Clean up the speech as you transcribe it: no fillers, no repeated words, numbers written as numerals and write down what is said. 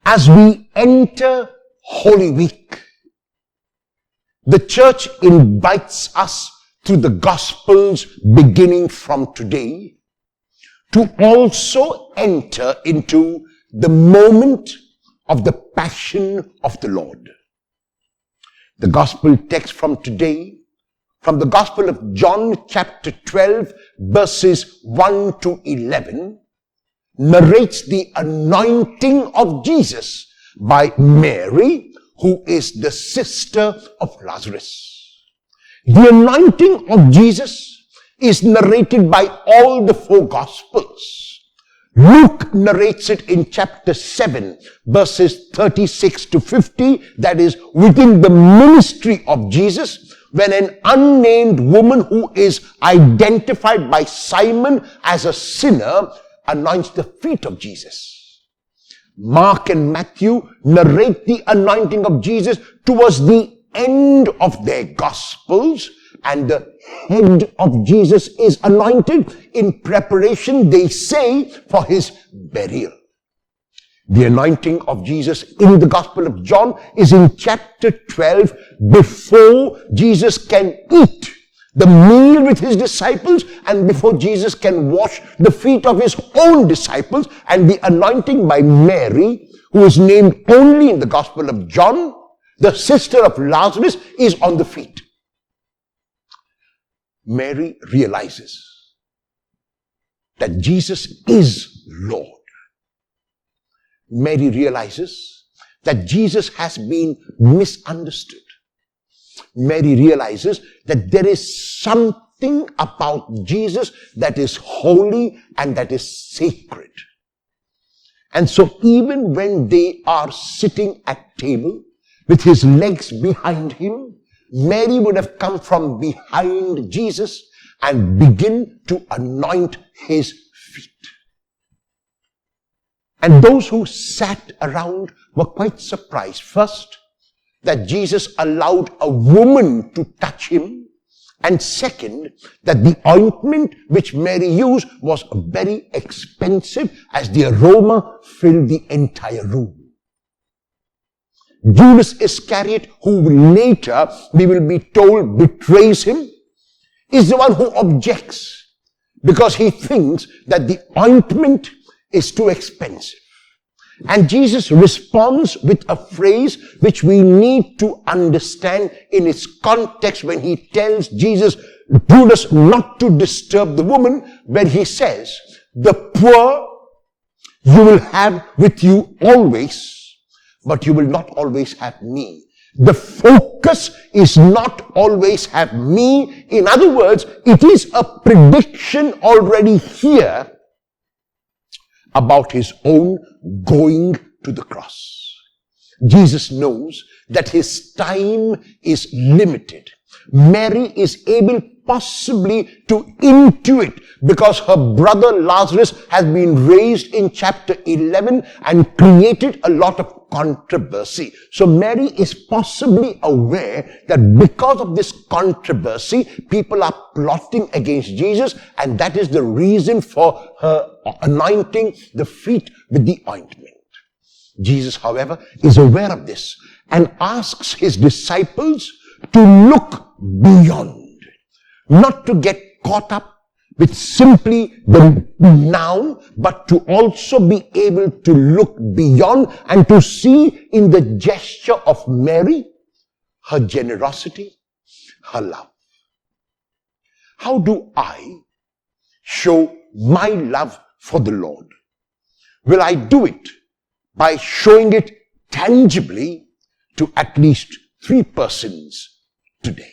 As we enter Holy Week, the church invites us through the Gospels beginning from today to also enter into the moment of the Passion of the Lord. The Gospel text from today, from the Gospel of John chapter 12 verses 1 to 11, narrates the anointing of Jesus by Mary, who is the sister of Lazarus. The anointing of Jesus is narrated by all the four Gospels. Luke narrates it in chapter 7, verses 36 to 50, that is within the ministry of Jesus, when an unnamed woman who is identified by Simon as a sinner anoints the feet of Jesus. Mark and Matthew narrate the anointing of Jesus towards the end of their Gospels, and the head of Jesus is anointed in preparation, they say, for his burial. The anointing of Jesus in the Gospel of John is in chapter 12, before Jesus can eat the meal with his disciples and before Jesus can wash the feet of his own disciples. And the anointing by Mary, who is named only in the Gospel of John, the sister of Lazarus, is on the feet. Mary realizes that Jesus is Lord. Mary realizes that Jesus has been misunderstood. Mary realizes that there is something about Jesus that is holy and that is sacred. And so even when they are sitting at table with his legs behind him, Mary would have come from behind Jesus and begin to anoint his feet. And those who sat around were quite surprised. First, that Jesus allowed a woman to touch him. And second, that the ointment which Mary used was very expensive, as the aroma filled the entire room. Judas Iscariot, who later, we will be told, betrays him, is the one who objects because he thinks that the ointment is too expensive. And Jesus responds with a phrase which we need to understand in its context when he tells Judas not to disturb the woman, when he says, "The poor you will have with you always, but you will not always have me." The focus is not always have me. In other words, it is a prediction already here about his own going to the cross. Jesus knows that his time is limited. Mary is able possibly to intuit, because her brother Lazarus has been raised in chapter 11 and created a lot of controversy. So Mary is possibly aware that because of this controversy, people are plotting against Jesus, and that is the reason for her anointing the feet with the ointment. Jesus, however, is aware of this and asks his disciples to look beyond. Not to get caught up with simply the noun, but to also be able to look beyond and to see in the gesture of Mary her generosity, her love. How do I show my love for the Lord? Will I do it by showing it tangibly to at least 3 persons today?